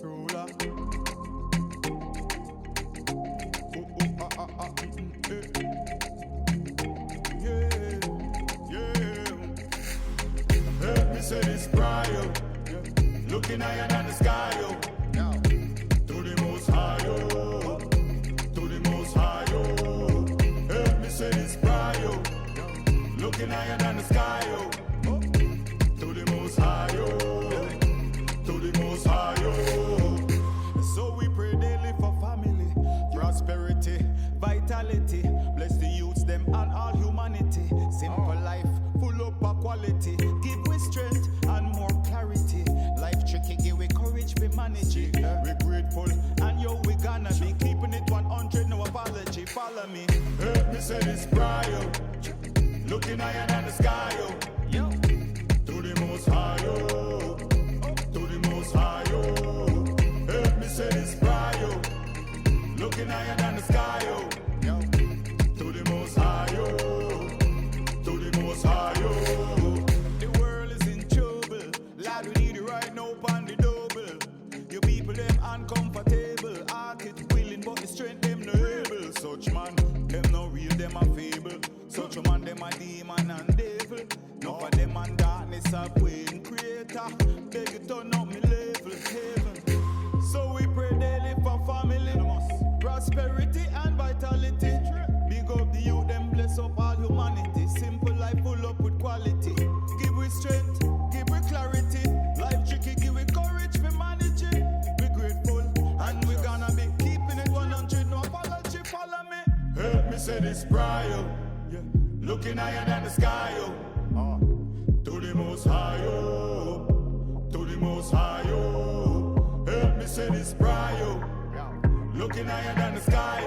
Prowla. Help me say this PrayO, looking higher than the sky, yo. To the most high, yo. To the most high, yo. Help me say this PrayO, looking higher than the sky, yo. To the most high, yo. To the most high, yo. So we pray daily for family, prosperity, vitality. Bless the youths, them and all humanity. Simple life, full up of quality. Give we strength and more clarity. Life tricky, give we courage, we manage it. We're grateful, and yo, we gonna be keeping it 100, no apology. Follow me. Help me say this PrayO, looking higher than the sky, yo. To the most high, yo. To the most high, yo. Help me say this PrayO, looking higher than the sky, yo. To the most high, yo. To the most high, yo. The world is in trouble. Lord, we need it right now on the double. Your people, them uncomfortable. Heart it willing, but the strength, them no able. Such man, them no real, them a fable. Such a man, them a demon and devil. No for them and darkness a queen creator. Beg you turn up me level, heaven. So we pray daily for family, prosperity and vitality. Big up the youth, them bless up all humanity. Simple life full up with quality. Give we strength, give we clarity. Life tricky, give we courage, we manage it. We grateful, and we gonna be keeping it 100, no apology, follow me. Help me say this PrayO, looking higher than the sky, yo. To the most high, yo. To the most high, yo. Help me say this PrayO, looking higher than the sky,